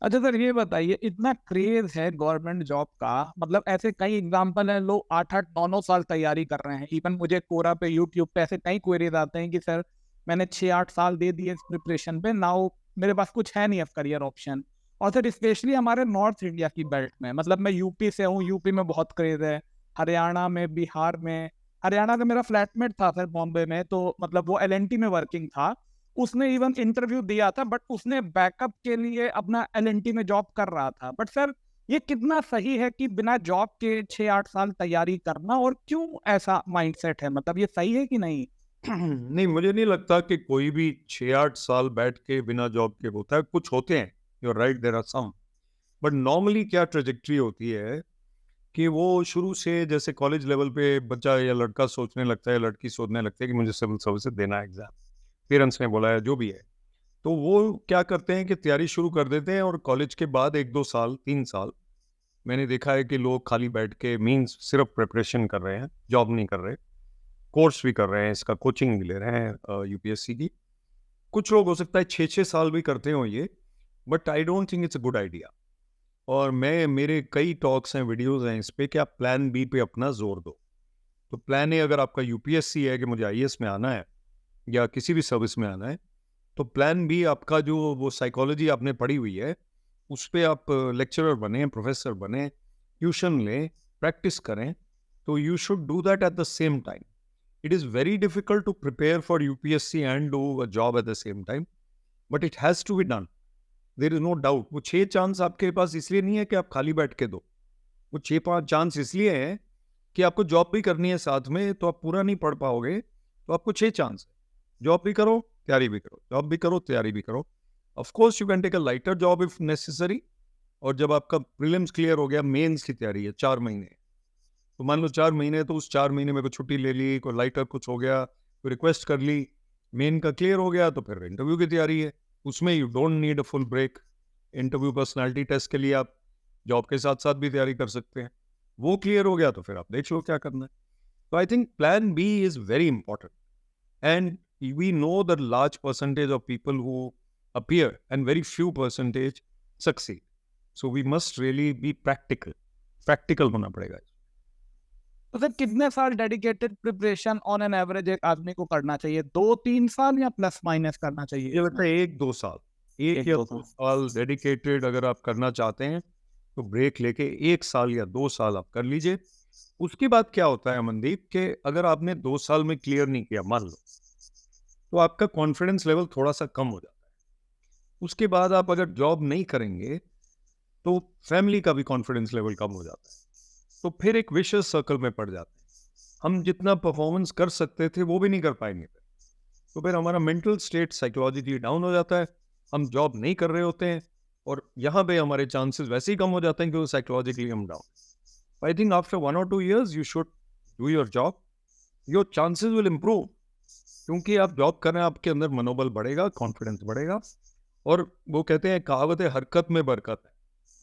अच्छा सर, ये बताइए, इतना क्रेज है गवर्नमेंट जॉब का, मतलब ऐसे कई एग्जांपल हैं, लोग 8-8 9-9 साल तैयारी कर रहे हैं। इवन मुझे कोरा पे, यूट्यूब पे ऐसे कई क्वेरीज आते हैं कि सर मैंने 6-8 साल दे दिए इस प्रिपरेशन पे, नाउ मेरे पास कुछ है नहीं अब करियर ऑप्शन। और सर स्पेशली हमारे नॉर्थ इंडिया की बेल्ट में, मतलब मैं यूपी से हूँ, यूपी में बहुत क्रेज है, हरियाणा में, बिहार में। हरियाणा का मेरा फ्लैटमेट था सर बॉम्बे में, तो मतलब वो एलएनटी में वर्किंग था। उसने इवन इंटरव्यू दिया था, बट उसने बैकअप के लिए अपना एलएनटी में जॉब कर रहा था। बट सर ये कितना सही है कि बिना जॉब के 6-8 साल तैयारी करना, और क्यों ऐसा माइंडसेट है, मतलब ये सही है कि नहीं? नहीं, मुझे नहीं लगता कि कोई भी 6-8 साल बैठ के बिना जॉब के होता है। कुछ होते हैं, you are right, there are some. But normally क्या ट्रेजेक्टरी होती है कि वो शुरू से जैसे कॉलेज लेवल पे बच्चा या लड़का सोचने लगता है, लड़की सोचने लगती है कि मुझे सिविल सर्विसेज देना है एग्जाम। पेरेंट्स ने बोला है, जो भी है। तो वो क्या करते हैं कि तैयारी शुरू कर देते हैं और कॉलेज के बाद 1-2 साल, 3 साल मैंने देखा है कि लोग खाली बैठ के मीन्स सिर्फ प्रिपरेशन कर रहे हैं, जॉब नहीं कर रहे। कोर्स भी कर रहे हैं, इसका कोचिंग भी ले रहे हैं यूपीएससी की। कुछ लोग हो सकता है 6-6 साल भी करते हो ये, but I don't think it's a good idea. और मैं मेरे कई टॉक्स हैं, वीडियोज़ हैं इस पे कि आप प्लान बी पे अपना ज़ोर दो। तो प्लान ए अगर आपका यूपीएससी है कि मुझे आईएएस में आना है या किसी भी सर्विस में आना है, तो प्लान बी आपका जो वो साइकोलॉजी आपने पढ़ी हुई है, उस पे आप लेक्चरर बने, प्रोफेसर बने, ट्यूशन लें, प्रैक्टिस करें। तो you should do that at the same time. It is very difficult to prepare for UPSC and do a job at the same time, but it has to be done. There is no doubt. वो 6 chance आपके पास इसलिए नहीं है कि आप खाली बैठ के दो। वो 6-5 चांस इसलिए हैं कि आपको जॉब भी करनी है साथ में, तो आप पूरा नहीं पढ़ पाओगे। तो आपको 6 चांस है, जॉब भी करो, तैयारी भी करो, जॉब भी करो, तैयारी भी करो। Of course you can take a lighter job if necessary. और जब आपका प्रीलिम्स क्लियर हो गया, मेंस की तैयारी है 4 महीने, तो मान लो 4 महीने, तो उस 4 महीने में कोई छुट्टी ले ली, कोई लाइटर कुछ हो गया, कोई रिक्वेस्ट कर ली, मेन का क्लियर हो गया, तो फिर इंटरव्यू की तैयारी है। उसमें you don't need a full break. Interview personality test के लिए आप जॉब के साथ साथ भी तैयारी कर सकते हैं। वो क्लियर हो गया तो फिर आप देख लो क्या करना है। तो I think plan B is very important. And we know the large percentage of people who appear and very few percentage succeed. So we must really be practical होना पड़ेगा। तो सर कितने साल dedicated preparation on an average एक आदमी को करना चाहिए, 2-3 साल या प्लस माइनस करना चाहिए ये इसमें? लगता है 1-2 साल, एक एक या दो दो साल साल डेडिकेटेड अगर आप करना चाहते हैं, तो ब्रेक लेके 1 साल या 2 साल आप कर लीजिए। उसके बाद क्या होता है अमनदीप, कि अगर आपने 2 साल में क्लियर नहीं किया मान लो, तो आपका कॉन्फिडेंस लेवल थोड़ा सा कम हो जाता है। उसके बाद आप अगर जॉब नहीं करेंगे, तो फैमिली का भी कॉन्फिडेंस लेवल कम हो जाता है। तो फिर एक विशियस सर्कल में पड़ जाते हैं। हम जितना परफॉर्मेंस कर सकते थे वो भी नहीं कर पाएंगे। तो फिर हमारा मेंटल स्टेट साइकोलॉजिकली डाउन हो जाता है। हम जॉब नहीं कर रहे होते हैं, और यहाँ पे हमारे चांसेस वैसे ही कम हो जाते हैं क्योंकि साइकोलॉजिकली हम down. I think after 1 or 2 years you should do your job. Your chances will improve, क्योंकि आप जॉब कर रहे हैं, आपके अंदर मनोबल बढ़ेगा, कॉन्फिडेंस बढ़ेगा। और वो कहते हैं, कहावत है, हरकत में बरकत है।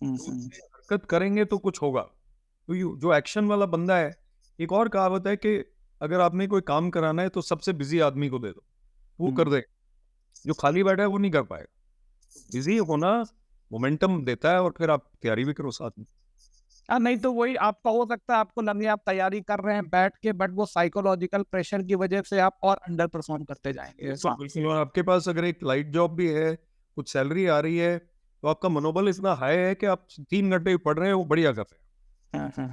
तो हरकत करेंगे तो कुछ होगा। तो जो एक्शन वाला बंदा है, एक और कहावत है कि अगर आपने कोई काम कराना है तो सबसे बिजी आदमी को दे दो, वो कर दे। जो खाली बैठा है वो नहीं कर पाएगा। बिजी होना मोमेंटम देता है, और फिर आप तैयारी भी करो साथ में। हाँ, नहीं तो वही आपका हो सकता है, आपको लगे आप तैयारी कर रहे हैं बैठ के, बट वो साइकोलॉजिकल प्रेशर की वजह से आप और अंडर परफॉर्म करते जाएंगे। बिल्कुल। और आपके पास अगर एक लाइट जॉब भी है, कुछ सैलरी आ रही है, तो आपका मनोबल इतना हाई है कि आप 3 घंटे पढ़ रहे हैं, वो बढ़िया कर रहे हैं। हाँ हाँ।